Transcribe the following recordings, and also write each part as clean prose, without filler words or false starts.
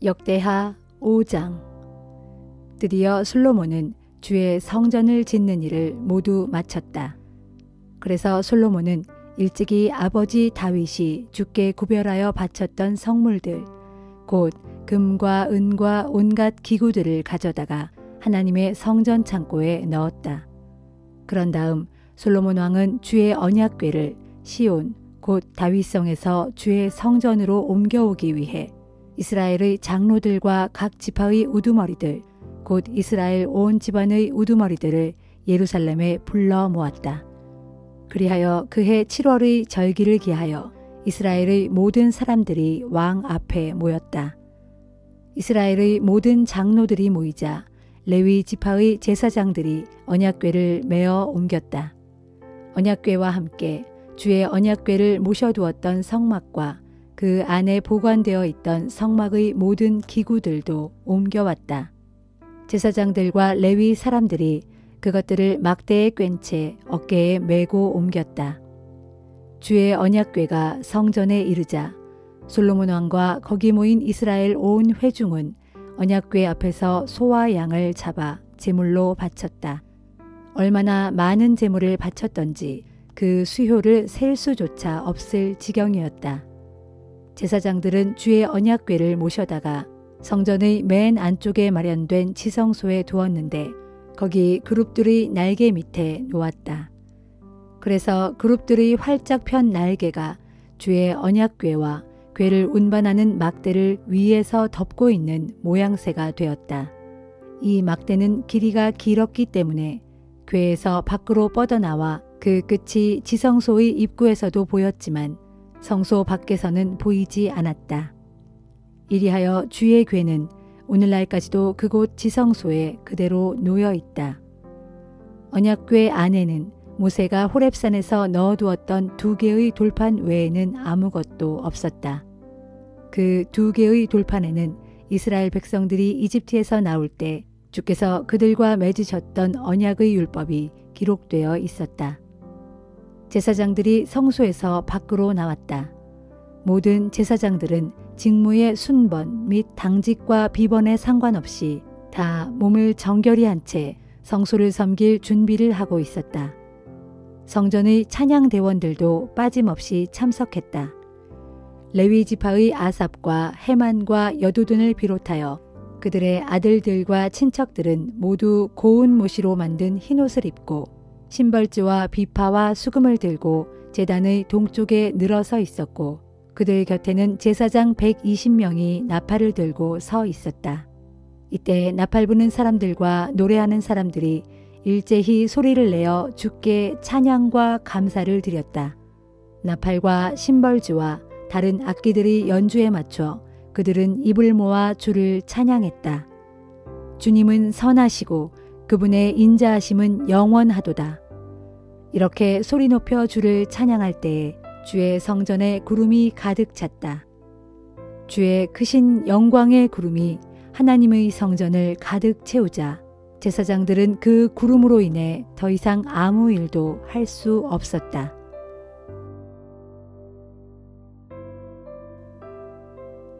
역대하 5장. 드디어 솔로몬은 주의 성전을 짓는 일을 모두 마쳤다. 그래서 솔로몬은 일찍이 아버지 다윗이 주께 구별하여 바쳤던 성물들, 곧 금과 은과 온갖 기구들을 가져다가 하나님의 성전 창고에 넣었다. 그런 다음 솔로몬 왕은 주의 언약궤를 시온 곧 다윗성에서 주의 성전으로 옮겨오기 위해 이스라엘의 장로들과 각 지파의 우두머리들 곧 이스라엘 온 집안의 우두머리들을 예루살렘에 불러 모았다. 그리하여 그해 7월의 절기를 기하여 이스라엘의 모든 사람들이 왕 앞에 모였다. 이스라엘의 모든 장로들이 모이자 레위 지파의 제사장들이 언약궤를 메어 옮겼다. 언약궤와 함께 주의 언약궤를 모셔두었던 성막과 그 안에 보관되어 있던 성막의 모든 기구들도 옮겨왔다. 제사장들과 레위 사람들이 그것들을 막대에 꿰인 채 어깨에 메고 옮겼다. 주의 언약궤가 성전에 이르자 솔로몬 왕과 거기 모인 이스라엘 온 회중은 언약궤 앞에서 소와 양을 잡아 제물로 바쳤다. 얼마나 많은 제물을 바쳤던지 그 수효를 셀 수조차 없을 지경이었다. 제사장들은 주의 언약궤를 모셔다가 성전의 맨 안쪽에 마련된 지성소에 두었는데 거기 그룹들의 날개 밑에 놓았다. 그래서 그룹들의 활짝 편 날개가 주의 언약궤와 궤를 운반하는 막대를 위에서 덮고 있는 모양새가 되었다. 이 막대는 길이가 길었기 때문에 궤에서 밖으로 뻗어나와 그 끝이 지성소의 입구에서도 보였지만 성소 밖에서는 보이지 않았다. 이리하여 주의 궤는 오늘날까지도 그곳 지성소에 그대로 놓여 있다. 언약궤 안에는 모세가 호렙산에서 넣어두었던 2개의 돌판 외에는 아무것도 없었다. 그 2개의 돌판에는 이스라엘 백성들이 이집트에서 나올 때 주께서 그들과 맺으셨던 언약의 율법이 기록되어 있었다. 제사장들이 성소에서 밖으로 나왔다. 모든 제사장들은 직무의 순번 및 당직과 비번에 상관없이 다 몸을 정결히 한 채 성소를 섬길 준비를 하고 있었다. 성전의 찬양대원들도 빠짐없이 참석했다. 레위 지파의 아삽과 헤만과 여두둔을 비롯하여 그들의 아들들과 친척들은 모두 고운 모시로 만든 흰옷을 입고 심벌주와 비파와 수금을 들고 제단의 동쪽에 늘어서 있었고 그들 곁에는 제사장 120명이 나팔을 들고 서 있었다. 이때 나팔 부는 사람들과 노래하는 사람들이 일제히 소리를 내어 주께 찬양과 감사를 드렸다. 나팔과 심벌주와 다른 악기들의 연주에 맞춰 그들은 입을 모아 주를 찬양했다. 주님은 선하시고 그분의 인자하심은 영원하도다. 이렇게 소리 높여 주를 찬양할 때에 주의 성전에 구름이 가득 찼다. 주의 크신 영광의 구름이 하나님의 성전을 가득 채우자 제사장들은 그 구름으로 인해 더 이상 아무 일도 할 수 없었다.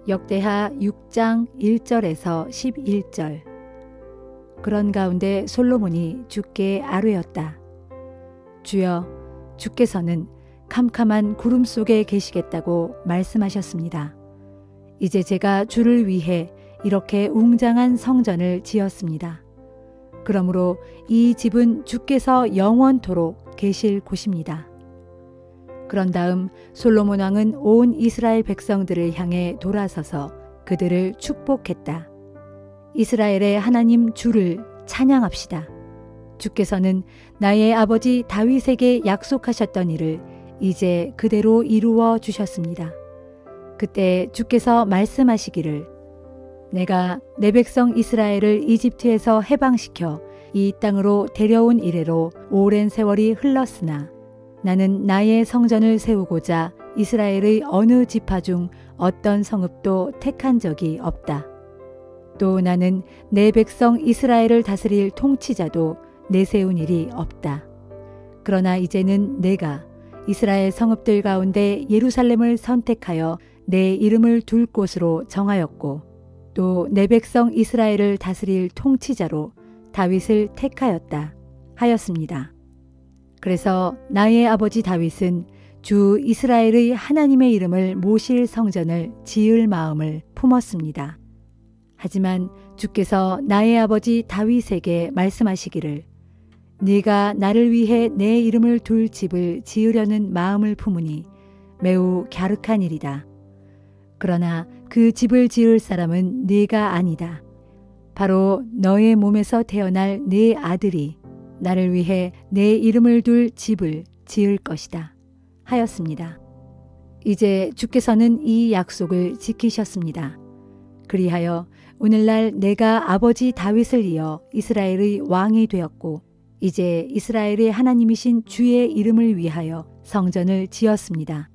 역대하 6장 1절에서 11절. 그런 가운데 솔로몬이 주께 아뢰었다. 주여, 주께서는 캄캄한 구름 속에 계시겠다고 말씀하셨습니다. 이제 제가 주를 위해 이렇게 웅장한 성전을 지었습니다. 그러므로 이 집은 주께서 영원토록 계실 곳입니다. 그런 다음 솔로몬 왕은 온 이스라엘 백성들을 향해 돌아서서 그들을 축복했다. 이스라엘의 하나님 주를 찬양합시다. 주께서는 나의 아버지 다윗에게 약속하셨던 일을 이제 그대로 이루어 주셨습니다. 그때 주께서 말씀하시기를 내가 내 백성 이스라엘을 이집트에서 해방시켜 이 땅으로 데려온 이래로 오랜 세월이 흘렀으나 나는 나의 성전을 세우고자 이스라엘의 어느 지파 중 어떤 성읍도 택한 적이 없다. 또 나는 내 백성 이스라엘을 다스릴 통치자도 내세운 일이 없다. 그러나 이제는 내가 이스라엘 성읍들 가운데 예루살렘을 선택하여 내 이름을 둘 곳으로 정하였고 또 내 백성 이스라엘을 다스릴 통치자로 다윗을 택하였다 하였습니다. 그래서 나의 아버지 다윗은 주 이스라엘의 하나님의 이름을 모실 성전을 지을 마음을 품었습니다. 하지만 주께서 나의 아버지 다윗에게 말씀하시기를 네가 나를 위해 내 이름을 둘 집을 지으려는 마음을 품으니 매우 갸륵한 일이다. 그러나 그 집을 지을 사람은 네가 아니다. 바로 너의 몸에서 태어날 네 아들이 나를 위해 내 이름을 둘 집을 지을 것이다 하였습니다. 이제 주께서는 이 약속을 지키셨습니다. 그리하여 오늘날 내가 아버지 다윗을 이어 이스라엘의 왕이 되었고 이제 이스라엘의 하나님이신 주의 이름을 위하여 성전을 지었습니다.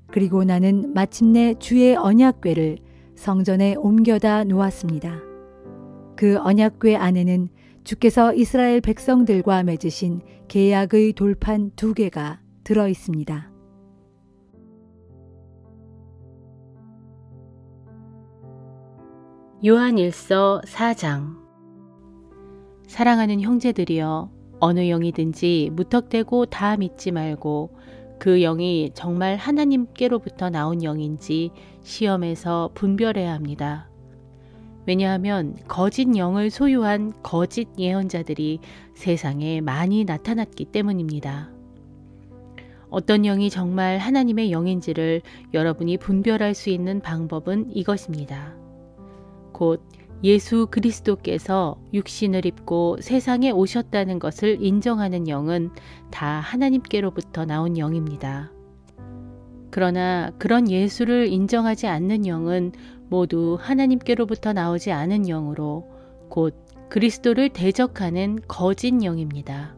그리고 나는 마침내 주의 언약궤를 성전에 옮겨다 놓았습니다. 그 언약궤 안에는 주께서 이스라엘 백성들과 맺으신 계약의 돌판 2개가 들어 있습니다. 요한일서 4장. 사랑하는 형제들이여, 어느 영이든지 무턱대고 다 믿지 말고 그 영이 정말 하나님께로부터 나온 영인지 시험해서 분별해야 합니다. 왜냐하면 거짓 영을 소유한 거짓 예언자들이 세상에 많이 나타났기 때문입니다. 어떤 영이 정말 하나님의 영인지를 여러분이 분별할 수 있는 방법은 이것입니다. 곧 예수 그리스도께서 육신을 입고 세상에 오셨다는 것을 인정하는 영은 다 하나님께로부터 나온 영입니다. 그러나 그런 예수를 인정하지 않는 영은 모두 하나님께로부터 나오지 않은 영으로 곧 그리스도를 대적하는 거짓 영입니다.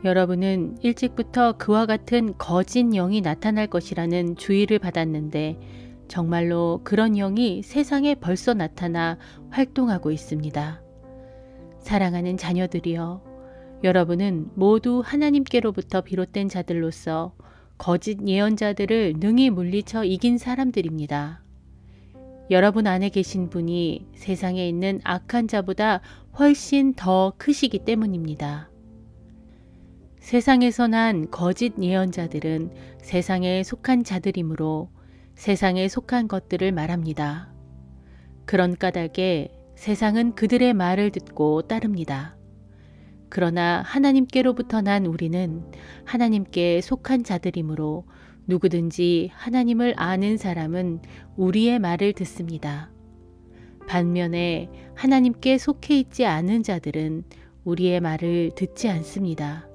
여러분은 일찍부터 그와 같은 거짓 영이 나타날 것이라는 주의를 받았는데 정말로 그런 영이 세상에 벌써 나타나 활동하고 있습니다. 사랑하는 자녀들이여, 여러분은 모두 하나님께로부터 비롯된 자들로서 거짓 예언자들을 능히 물리쳐 이긴 사람들입니다. 여러분 안에 계신 분이 세상에 있는 악한 자보다 훨씬 더 크시기 때문입니다. 세상에서 난 거짓 예언자들은 세상에 속한 자들이므로 세상에 속한 것들을 말합니다. 그런 까닭에 세상은 그들의 말을 듣고 따릅니다. 그러나 하나님께로부터 난 우리는 하나님께 속한 자들이므로 누구든지 하나님을 아는 사람은 우리의 말을 듣습니다. 반면에 하나님께 속해 있지 않은 자들은 우리의 말을 듣지 않습니다.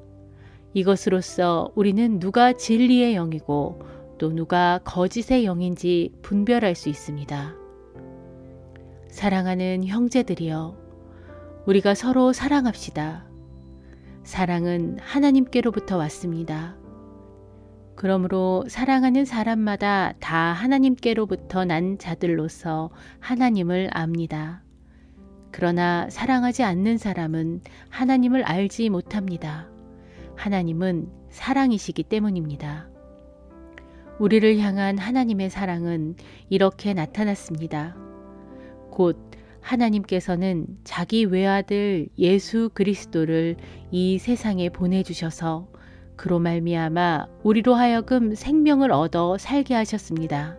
이것으로써 우리는 누가 진리의 영이고 또 누가 거짓의 영인지 분별할 수 있습니다. 사랑하는 형제들이여, 우리가 서로 사랑합시다. 사랑은 하나님께로부터 왔습니다. 그러므로 사랑하는 사람마다 다 하나님께로부터 난 자들로서 하나님을 압니다. 그러나 사랑하지 않는 사람은 하나님을 알지 못합니다. 하나님은 사랑이시기 때문입니다. 우리를 향한 하나님의 사랑은 이렇게 나타났습니다. 곧 하나님께서는 자기 외아들 예수 그리스도를 이 세상에 보내주셔서 그로 말미암아 우리로 하여금 생명을 얻어 살게 하셨습니다.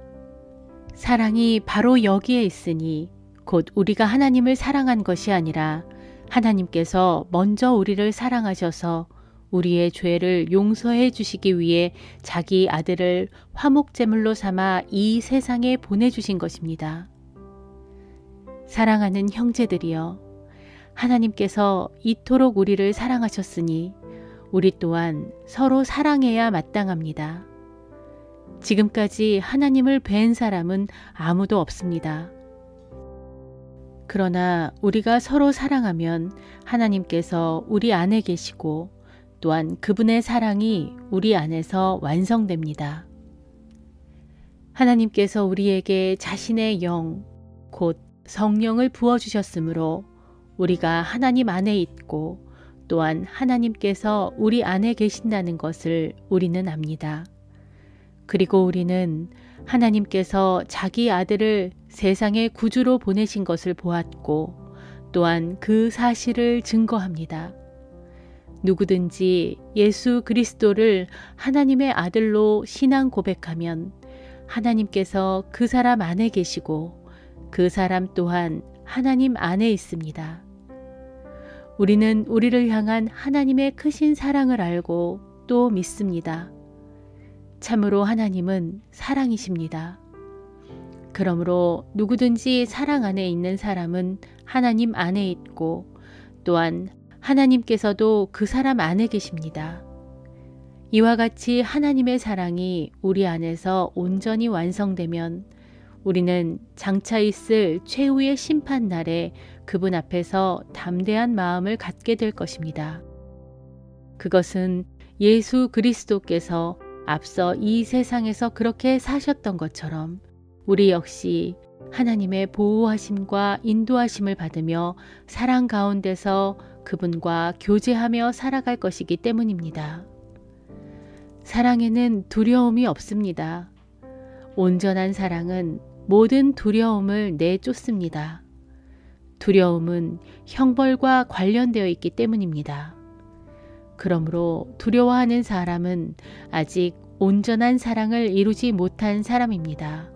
사랑이 바로 여기에 있으니 곧 우리가 하나님을 사랑한 것이 아니라 하나님께서 먼저 우리를 사랑하셔서 우리의 죄를 용서해 주시기 위해 자기 아들을 화목제물로 삼아 이 세상에 보내주신 것입니다. 사랑하는 형제들이여, 하나님께서 이토록 우리를 사랑하셨으니 우리 또한 서로 사랑해야 마땅합니다. 지금까지 하나님을 뵌 사람은 아무도 없습니다. 그러나 우리가 서로 사랑하면 하나님께서 우리 안에 계시고 또한 그분의 사랑이 우리 안에서 완성됩니다. 하나님께서 우리에게 자신의 영, 곧 성령을 부어주셨으므로 우리가 하나님 안에 있고 또한 하나님께서 우리 안에 계신다는 것을 우리는 압니다. 그리고 우리는 하나님께서 자기 아들을 세상의 구주로 보내신 것을 보았고 또한 그 사실을 증거합니다. 누구든지 예수 그리스도를 하나님의 아들로 신앙 고백하면 하나님께서 그 사람 안에 계시고 그 사람 또한 하나님 안에 있습니다. 우리는 우리를 향한 하나님의 크신 사랑을 알고 또 믿습니다. 참으로 하나님은 사랑이십니다. 그러므로 누구든지 사랑 안에 있는 사람은 하나님 안에 있고 또한 하나님께서도 그 사람 안에 계십니다. 이와 같이 하나님의 사랑이 우리 안에서 온전히 완성되면 우리는 장차 있을 최후의 심판날에 그분 앞에서 담대한 마음을 갖게 될 것입니다. 그것은 예수 그리스도께서 앞서 이 세상에서 그렇게 사셨던 것처럼 우리 역시 하나님의 보호하심과 인도하심을 받으며 사랑 가운데서 그분과 교제하며 살아갈 것이기 때문입니다. 사랑에는 두려움이 없습니다. 온전한 사랑은 모든 두려움을 내쫓습니다. 두려움은 형벌과 관련되어 있기 때문입니다. 그러므로 두려워하는 사람은 아직 온전한 사랑을 이루지 못한 사람입니다.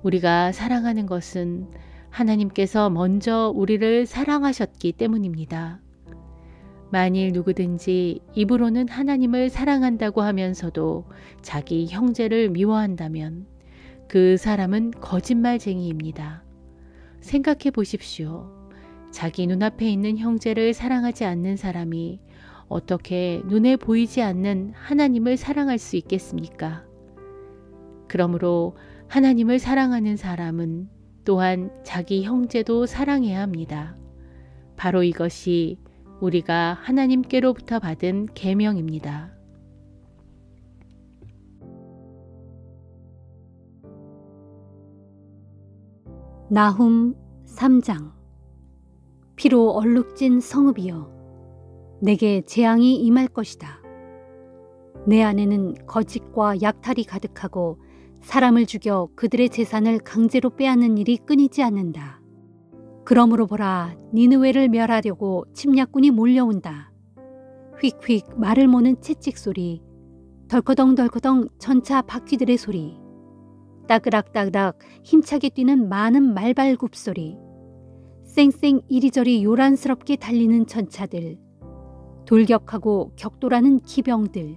우리가 사랑하는 것은 하나님께서 먼저 우리를 사랑하셨기 때문입니다. 만일 누구든지 입으로는 하나님을 사랑한다고 하면서도 자기 형제를 미워한다면 그 사람은 거짓말쟁이입니다. 생각해 보십시오. 자기 눈앞에 있는 형제를 사랑하지 않는 사람이 어떻게 눈에 보이지 않는 하나님을 사랑할 수 있겠습니까? 그러므로 하나님을 사랑하는 사람은 또한 자기 형제도 사랑해야 합니다. 바로 이것이 우리가 하나님께로부터 받은 계명입니다. 나훔 3장. 피로 얼룩진 성읍이여, 내게 재앙이 임할 것이다. 내 안에는 거짓과 약탈이 가득하고 사람을 죽여 그들의 재산을 강제로 빼앗는 일이 끊이지 않는다. 그러므로 보라, 니느웨를 멸하려고 침략군이 몰려온다. 휙휙 말을 모는 채찍 소리, 덜커덩덜커덩 전차 바퀴들의 소리, 따그락따그락 힘차게 뛰는 많은 말발굽 소리, 쌩쌩 이리저리 요란스럽게 달리는 전차들, 돌격하고 격돌하는 기병들,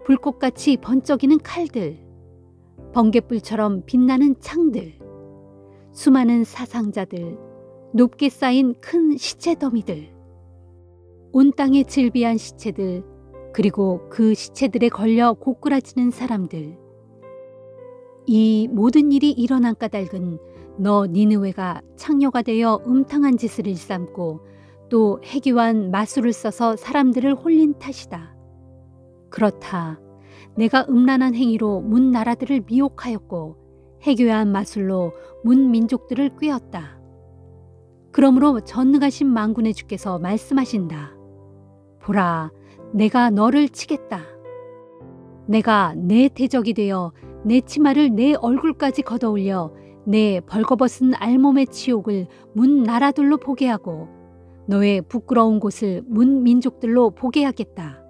불꽃같이 번쩍이는 칼들, 번갯불처럼 빛나는 창들, 수많은 사상자들, 높게 쌓인 큰 시체 더미들, 온 땅에 질비한 시체들, 그리고 그 시체들에 걸려 고꾸라지는 사람들. 이 모든 일이 일어난 까닭은 너 니느웨가 창녀가 되어 음탕한 짓을 일삼고 또 해교한 마술을 써서 사람들을 홀린 탓이다. 그렇다. 내가 음란한 행위로 문 나라들을 미혹하였고 해교한 마술로 문 민족들을 꾀었다. 그러므로 전능하신 만군의 주께서 말씀하신다. 보라, 내가 너를 치겠다. 내가 내 대적이 되어 내 치마를 내 얼굴까지 걷어올려 내 벌거벗은 알몸의 치욕을 문 나라들로 보게 하고 너의 부끄러운 곳을 문 민족들로 보게 하겠다.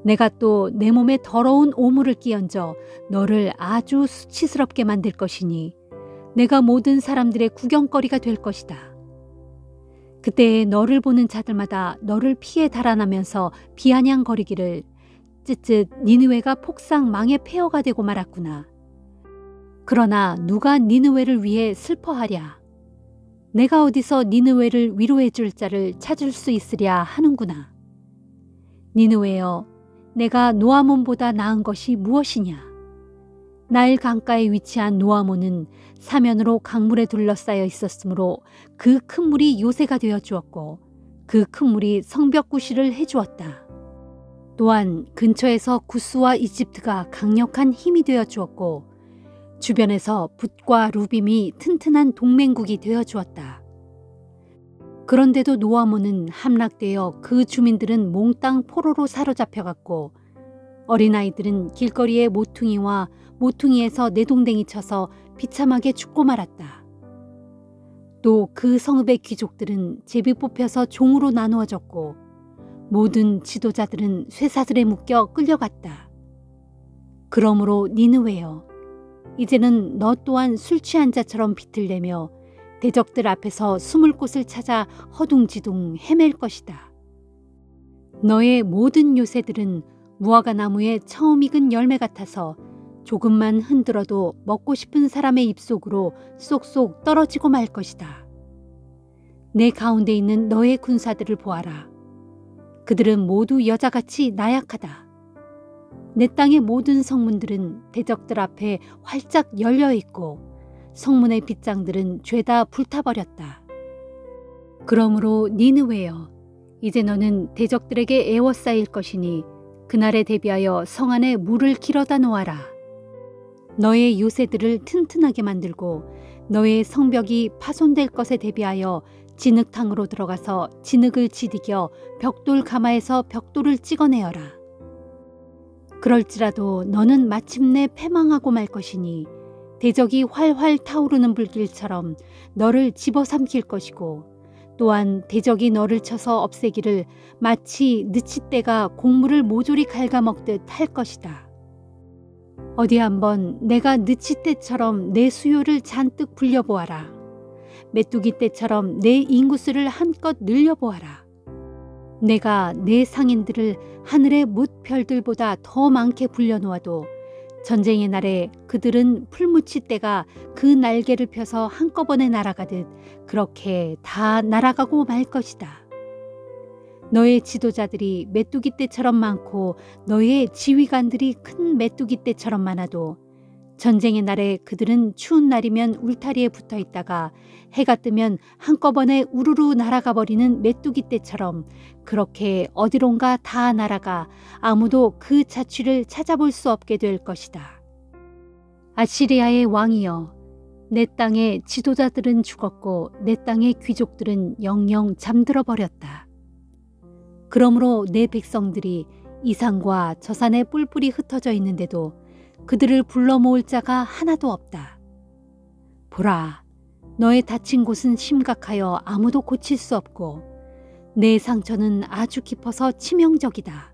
내가 또 내 몸에 더러운 오물을 끼얹어 너를 아주 수치스럽게 만들 것이니 내가 모든 사람들의 구경거리가 될 것이다. 그때 너를 보는 자들마다 너를 피해 달아나면서 비아냥거리기를 쯧쯧 니느웨가 폭삭 망의 폐허가 되고 말았구나. 그러나 누가 니느웨를 위해 슬퍼하랴. 내가 어디서 니느웨를 위로해 줄 자를 찾을 수 있으랴 하는구나. 니느웨여, 내가 노아몬보다 나은 것이 무엇이냐. 나일 강가에 위치한 노아몬은 사면으로 강물에 둘러싸여 있었으므로 그 큰 물이 요새가 되어 주었고 그 큰 물이 성벽구실을 해주었다. 또한 근처에서 구스와 이집트가 강력한 힘이 되어 주었고 주변에서 붓과 루빔이 튼튼한 동맹국이 되어 주었다. 그런데도 노아몬은 함락되어 그 주민들은 몽땅 포로로 사로잡혀갔고 어린아이들은 길거리에 모퉁이와 모퉁이에서 내동댕이 쳐서 비참하게 죽고 말았다. 또 그 성읍의 귀족들은 제비 뽑혀서 종으로 나누어졌고 모든 지도자들은 쇠사슬에 묶여 끌려갔다. 그러므로 니느웨여, 이제는 너 또한 술 취한 자처럼 비틀대며 대적들 앞에서 숨을 곳을 찾아 허둥지둥 헤맬 것이다. 너의 모든 요새들은 무화과 나무에 처음 익은 열매 같아서 조금만 흔들어도 먹고 싶은 사람의 입속으로 쏙쏙 떨어지고 말 것이다. 내 가운데 있는 너의 군사들을 보아라. 그들은 모두 여자같이 나약하다. 내 땅의 모든 성문들은 대적들 앞에 활짝 열려 있고 성문의 빗장들은 죄다 불타버렸다. 그러므로 니느웨여, 이제 너는 대적들에게 애워싸일 것이니 그날에 대비하여 성 안에 물을 길어다 놓아라. 너의 요새들을 튼튼하게 만들고 너의 성벽이 파손될 것에 대비하여 진흙탕으로 들어가서 진흙을 지디겨 벽돌 가마에서 벽돌을 찍어내어라. 그럴지라도 너는 마침내 패망하고 말 것이니 대적이 활활 타오르는 불길처럼 너를 집어삼킬 것이고 또한 대적이 너를 쳐서 없애기를 마치 느칫대가 곡물을 모조리 갉아먹듯 할 것이다. 어디 한번 내가 느칫대처럼 내 수요를 잔뜩 불려보아라. 메뚜기 떼처럼 내 인구수를 한껏 늘려보아라. 내가 내 상인들을 하늘의 뭇별들보다 더 많게 불려놓아도 전쟁의 날에 그들은 풀무치떼가 그 날개를 펴서 한꺼번에 날아가듯 그렇게 다 날아가고 말 것이다. 너의 지도자들이 메뚜기떼처럼 많고 너의 지휘관들이 큰 메뚜기떼처럼 많아도 전쟁의 날에 그들은 추운 날이면 울타리에 붙어 있다가 해가 뜨면 한꺼번에 우르르 날아가 버리는 메뚜기떼처럼 그렇게 어디론가 다 날아가 아무도 그 자취를 찾아볼 수 없게 될 것이다. 아시리아의 왕이여, 내 땅의 지도자들은 죽었고 내 땅의 귀족들은 영영 잠들어 버렸다. 그러므로 내 백성들이 이 산과 저 산에 뿔뿔이 흩어져 있는데도 그들을 불러 모을 자가 하나도 없다. 보라, 너의 다친 곳은 심각하여 아무도 고칠 수 없고 내 상처는 아주 깊어서 치명적이다.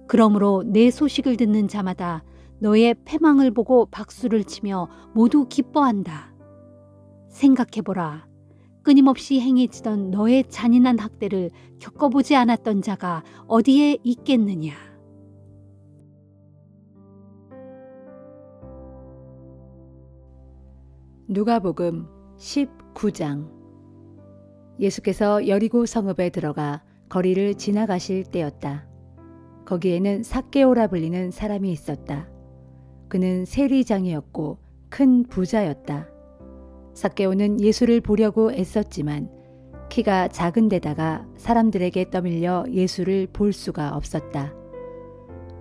그러므로 내 소식을 듣는 자마다 너의 패망을 보고 박수를 치며 모두 기뻐한다. 생각해보라. 끊임없이 행해지던 너의 잔인한 학대를 겪어보지 않았던 자가 어디에 있겠느냐. 누가복음 19장. 예수께서 여리고 성읍에 들어가 거리를 지나가실 때였다. 거기에는 삭개오라 불리는 사람이 있었다. 그는 세리장이었고 큰 부자였다. 삭개오는 예수를 보려고 애썼지만 키가 작은 데다가 사람들에게 떠밀려 예수를 볼 수가 없었다.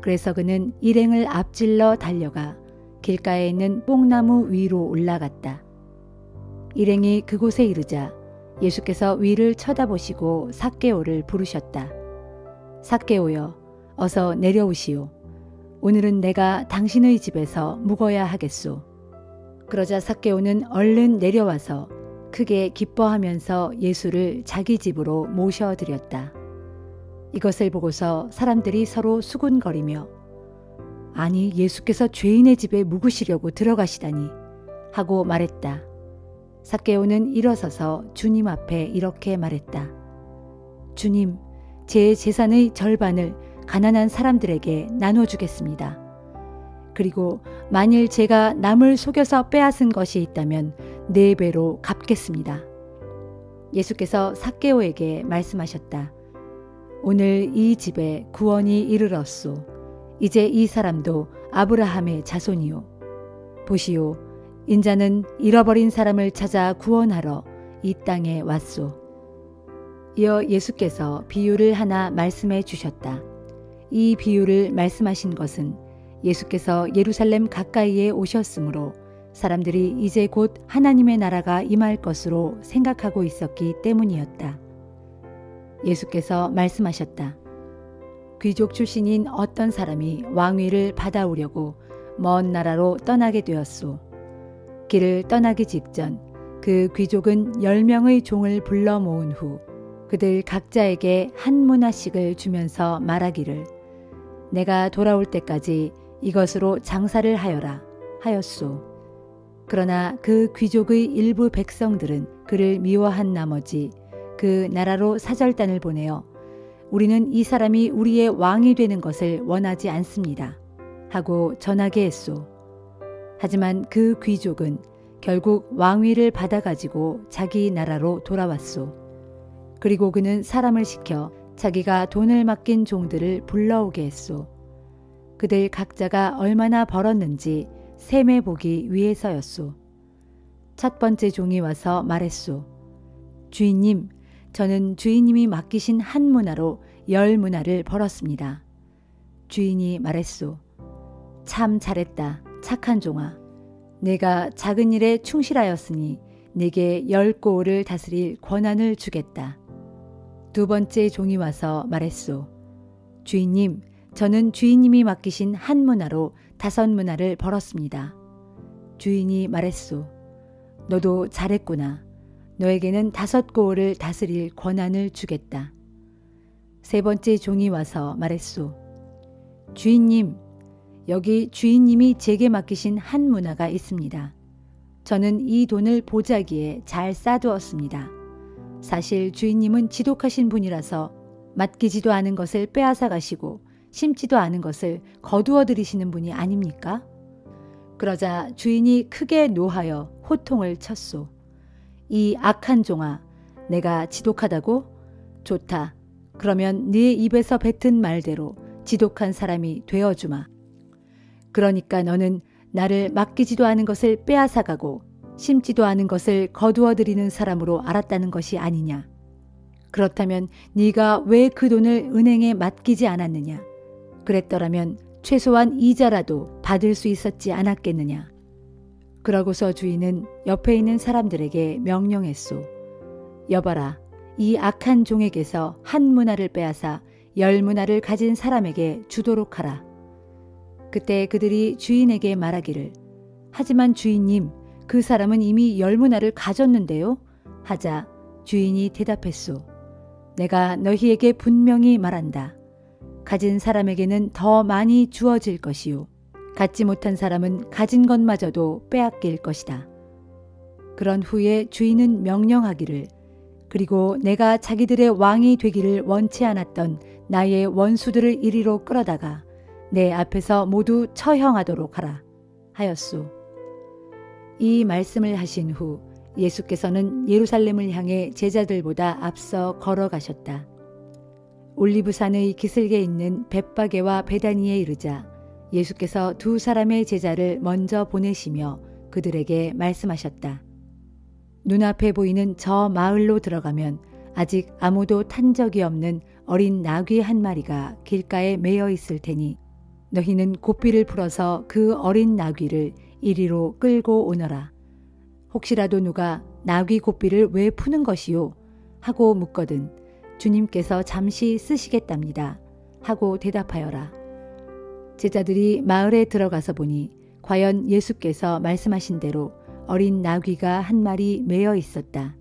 그래서 그는 일행을 앞질러 달려가 길가에 있는 뽕나무 위로 올라갔다. 일행이 그곳에 이르자 예수께서 위를 쳐다보시고 삭개오를 부르셨다. 삭개오여, 어서 내려오시오. 오늘은 내가 당신의 집에서 묵어야 하겠소. 그러자 삭개오는 얼른 내려와서 크게 기뻐하면서 예수를 자기 집으로 모셔드렸다. 이것을 보고서 사람들이 서로 수군거리며 아니 예수께서 죄인의 집에 묵으시려고 들어가시다니 하고 말했다. 삭개오는 일어서서 주님 앞에 이렇게 말했다. 주님, 제 재산의 절반을 가난한 사람들에게 나눠주겠습니다. 그리고 만일 제가 남을 속여서 빼앗은 것이 있다면 4배로 갚겠습니다. 예수께서 삭개오에게 말씀하셨다. 오늘 이 집에 구원이 이르렀소. 이제 이 사람도 아브라함의 자손이요. 보시오, 인자는 잃어버린 사람을 찾아 구원하러 이 땅에 왔소. 이어 예수께서 비유를 하나 말씀해 주셨다. 이 비유를 말씀하신 것은 예수께서 예루살렘 가까이에 오셨으므로 사람들이 이제 곧 하나님의 나라가 임할 것으로 생각하고 있었기 때문이었다. 예수께서 말씀하셨다. 귀족 출신인 어떤 사람이 왕위를 받아오려고 먼 나라로 떠나게 되었소. 길을 떠나기 직전 그 귀족은 10명의 종을 불러 모은 후 그들 각자에게 한 문화씩을 주면서 말하기를 내가 돌아올 때까지 이것으로 장사를 하여라 하였소. 그러나 그 귀족의 일부 백성들은 그를 미워한 나머지 그 나라로 사절단을 보내어 우리는 이 사람이 우리의 왕이 되는 것을 원하지 않습니다 하고 전하게 했소. 하지만 그 귀족은 결국 왕위를 받아가지고 자기 나라로 돌아왔소. 그리고 그는 사람을 시켜 자기가 돈을 맡긴 종들을 불러오게 했소. 그들 각자가 얼마나 벌었는지 셈해 보기 위해서였소. 첫 번째 종이 와서 말했소. 주인님, 저는 주인님이 맡기신 한 문화로 10문화를 벌었습니다. 주인이 말했소. 참 잘했다, 착한 종아. 내가 작은 일에 충실하였으니 내게 10고을을 다스릴 권한을 주겠다. 두 번째 종이 와서 말했소. 주인님, 저는 주인님이 맡기신 한 문화로 5문화를 벌었습니다. 주인이 말했소. 너도 잘했구나. 너에게는 5고을을 다스릴 권한을 주겠다. 세 번째 종이 와서 말했소. 주인님, 여기 주인님이 제게 맡기신 한 문화가 있습니다. 저는 이 돈을 보자기에 잘 쌓아두었습니다. 사실 주인님은 지독하신 분이라서 맡기지도 않은 것을 빼앗아 가시고 심지도 않은 것을 거두어 들이시는 분이 아닙니까? 그러자 주인이 크게 노하여 호통을 쳤소. 이 악한 종아, 내가 지독하다고? 좋다. 그러면 네 입에서 뱉은 말대로 지독한 사람이 되어주마. 그러니까 너는 나를 맡기지도 않은 것을 빼앗아가고 심지도 않은 것을 거두어 들이는 사람으로 알았다는 것이 아니냐. 그렇다면 네가 왜 그 돈을 은행에 맡기지 않았느냐. 그랬더라면 최소한 이자라도 받을 수 있었지 않았겠느냐. 그러고서 주인은 옆에 있는 사람들에게 명령했소. 여봐라, 이 악한 종에게서 한 문화를 빼앗아 10문화를 가진 사람에게 주도록 하라. 그때 그들이 주인에게 말하기를 하지만 주인님, 그 사람은 이미 10문화를 가졌는데요? 하자 주인이 대답했소. 내가 너희에게 분명히 말한다. 가진 사람에게는 더 많이 주어질 것이요. 갖지 못한 사람은 가진 것마저도 빼앗길 것이다. 그런 후에 주인은 명령하기를 그리고 내가 자기들의 왕이 되기를 원치 않았던 나의 원수들을 이리로 끌어다가 내 앞에서 모두 처형하도록 하라 하였소. 이 말씀을 하신 후 예수께서는 예루살렘을 향해 제자들보다 앞서 걸어가셨다. 올리브산의 기슭에 있는 벳바게와 베다니에 이르자 예수께서 2 사람의 제자를 먼저 보내시며 그들에게 말씀하셨다. 눈앞에 보이는 저 마을로 들어가면 아직 아무도 탄 적이 없는 어린 나귀 한 마리가 길가에 매여 있을 테니 너희는 고삐를 풀어서 그 어린 나귀를 이리로 끌고 오너라. 혹시라도 누가 나귀 고삐를 왜 푸는 것이요? 하고 묻거든 주님께서 잠시 쓰시겠답니다. 하고 대답하여라. 제자들이 마을에 들어가서 보니 과연 예수께서 말씀하신 대로 어린 나귀가 한 마리 매여 있었다.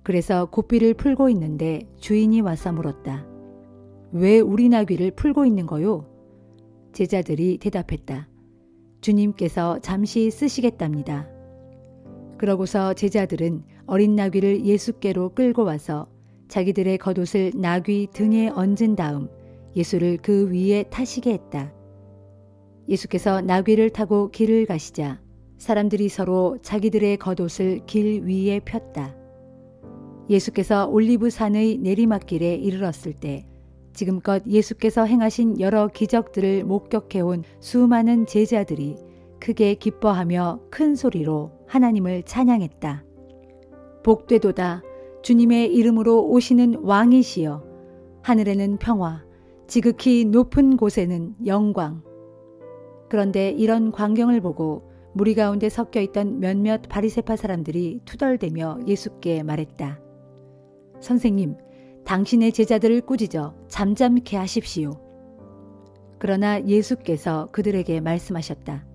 그래서 고삐를 풀고 있는데 주인이 와서 물었다. 왜 우리 나귀를 풀고 있는 거요? 제자들이 대답했다. 주님께서 잠시 쓰시겠답니다. 그러고서 제자들은 어린 나귀를 예수께로 끌고 와서 자기들의 겉옷을 나귀 등에 얹은 다음 예수를 그 위에 타시게 했다. 예수께서 나귀를 타고 길을 가시자 사람들이 서로 자기들의 겉옷을 길 위에 폈다. 예수께서 올리브산의 내리막길에 이르렀을 때 지금껏 예수께서 행하신 여러 기적들을 목격해온 수많은 제자들이 크게 기뻐하며 큰 소리로 하나님을 찬양했다. 복되도다. 주님의 이름으로 오시는 왕이시여. 하늘에는 평화, 지극히 높은 곳에는 영광. 그런데 이런 광경을 보고 무리 가운데 섞여 있던 몇몇 바리새파 사람들이 투덜대며 예수께 말했다. 선생님, 당신의 제자들을 꾸짖어 잠잠케 하십시오. 그러나 예수께서 그들에게 말씀하셨다.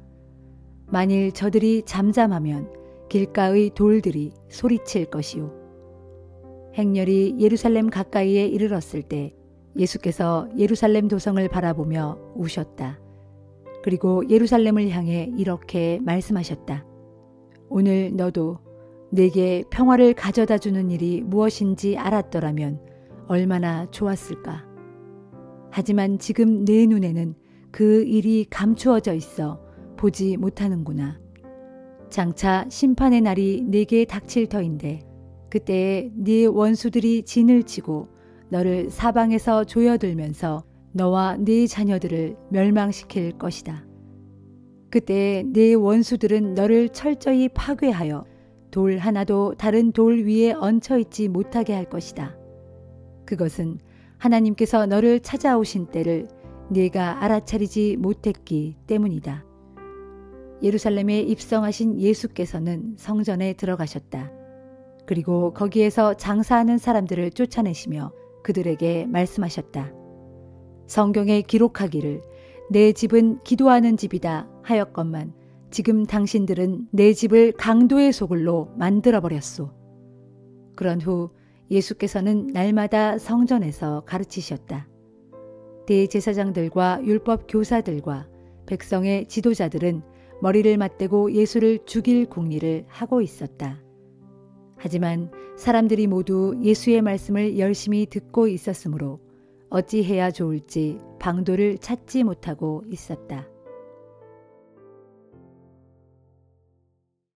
만일 저들이 잠잠하면 길가의 돌들이 소리칠 것이요. 행렬이 예루살렘 가까이에 이르렀을 때 예수께서 예루살렘 도성을 바라보며 우셨다. 그리고 예루살렘을 향해 이렇게 말씀하셨다. 오늘 너도 내게 평화를 가져다 주는 일이 무엇인지 알았더라면 얼마나 좋았을까. 하지만 지금 내 눈에는 그 일이 감추어져 있어 보지 못하는구나. 장차 심판의 날이 내게 닥칠 터인데 그때에 네 원수들이 진을 치고 너를 사방에서 조여들면서 너와 네 자녀들을 멸망시킬 것이다. 그때 네 원수들은 너를 철저히 파괴하여 돌 하나도 다른 돌 위에 얹혀 있지 못하게 할 것이다. 그것은 하나님께서 너를 찾아오신 때를 네가 알아차리지 못했기 때문이다. 예루살렘에 입성하신 예수께서는 성전에 들어가셨다. 그리고 거기에서 장사하는 사람들을 쫓아내시며 그들에게 말씀하셨다. 성경에 기록하기를 내 집은 기도하는 집이다 하였건만 지금 당신들은 내 집을 강도의 소굴로 만들어버렸소. 그런 후 예수께서는 날마다 성전에서 가르치셨다. 대제사장들과 율법 교사들과 백성의 지도자들은 머리를 맞대고 예수를 죽일 궁리를 하고 있었다. 하지만 사람들이 모두 예수의 말씀을 열심히 듣고 있었으므로 어찌해야 좋을지 방도를 찾지 못하고 있었다.